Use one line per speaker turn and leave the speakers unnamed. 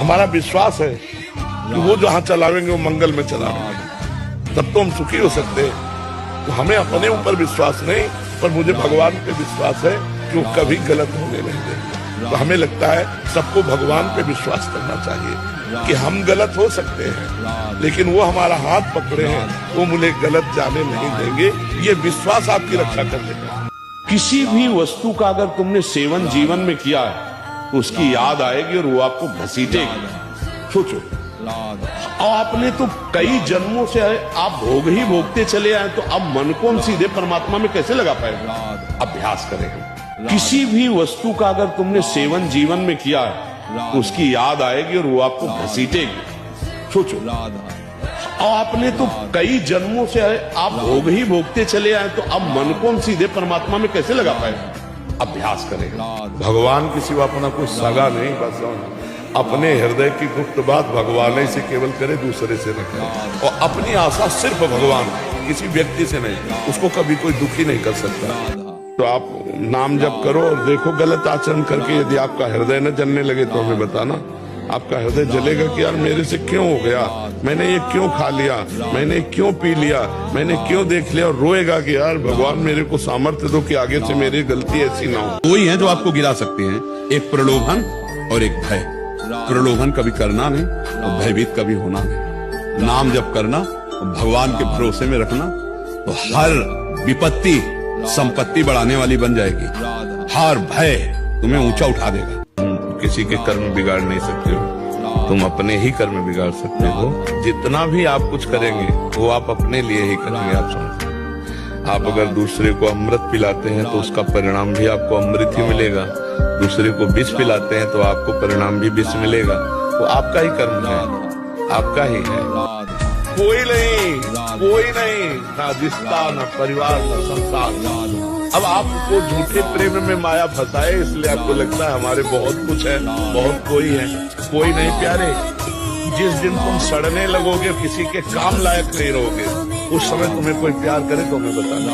हमारा विश्वास है कि वो जहां चलावेंगे वो मंगल में चलावेंगे, तब तो हम सुखी हो सकते हैं। तो हमें अपने ऊपर विश्वास नहीं, पर मुझे भगवान पे विश्वास है कि वो कभी गलत होने नहीं देंगे। तो हमें लगता है सबको भगवान पे विश्वास करना चाहिए कि हम गलत हो सकते हैं, लेकिन वो हमारा हाथ पकड़े हैं, वो मुझे गलत जाने नहीं देंगे। ये विश्वास आपकी रक्षा कर देगा।
किसी भी वस्तु का अगर तुमने सेवन जीवन में किया है तो उसकी याद आएगी और वो आपको घसीटेगी। सोचो, और आपने तो कई जन्मों से आप भोग ही भोगते चले आए, तो अब मन को हम सीधे परमात्मा में कैसे लगा पाएंगे? अभ्यास करेंगे। किसी भी वस्तु का अगर तुमने सेवन जीवन में किया है तो उसकी याद आएगी और वो आपको घसीटेगी। सोचो, और आपने तो कई जन्मों से आप भोग ही भोगते चले आए, तो अब मन को हम सीधे परमात्मा में कैसे लगा पाएंगे? अभ्यास करेंगे।
भगवान के सिवा अपना कोई सगा नहीं, बस अपने हृदय की गुप्त बात भगवान ही से केवल करे, दूसरे से न करे। और अपनी आशा सिर्फ भगवान, किसी व्यक्ति से नहीं। उसको कभी कोई दुखी नहीं कर सकता। तो आप नाम जप करो और देखो, गलत आचरण करके यदि आपका हृदय न जलने लगे तो हमें बताना। आपका हृदय जलेगा कि यार मेरे से क्यों हो गया, मैंने ये क्यों खा लिया, मैंने क्यों पी लिया, मैंने क्यों देख लिया, और रोएगा कि यार भगवान मेरे को सामर्थ्य दो कि आगे से मेरी गलती ऐसी ना हो।
वही है जो आपको गिरा सकते हैं, एक प्रलोभन और एक भय। प्रलोभन कभी करना नहीं और भयभीत कभी होना नहीं। नाम जप करना और भगवान के भरोसे में रखना, तो हर विपत्ति संपत्ति बढ़ाने वाली बन जाएगी। हर भय तुम्हें ऊंचा उठा देगा।
किसी के कर्म बिगाड़ नहीं सकते हो, तुम अपने ही कर्म बिगाड़ सकते हो। जितना भी आप कुछ करेंगे वो आप अपने लिए ही करेंगे। आप समझते, आप अगर दूसरे को अमृत पिलाते हैं तो उसका परिणाम भी आपको अमृत ही मिलेगा। दूसरे को विष पिलाते हैं तो आपको परिणाम भी विष मिलेगा। वो आपका ही कर्म है, आपका ही है। कोई नहीं, ना रिश्ता, ना परिवार, ना संसार। अब आपको झूठे प्रेम में माया फंसाए, इसलिए आपको लगता है हमारे बहुत कुछ है, बहुत कोई है। कोई नहीं प्यारे। जिस दिन तुम सड़ने लगोगे, किसी के काम लायक नहीं रहोगे, उस समय तुम्हें कोई प्यार करे तो हमें बताना।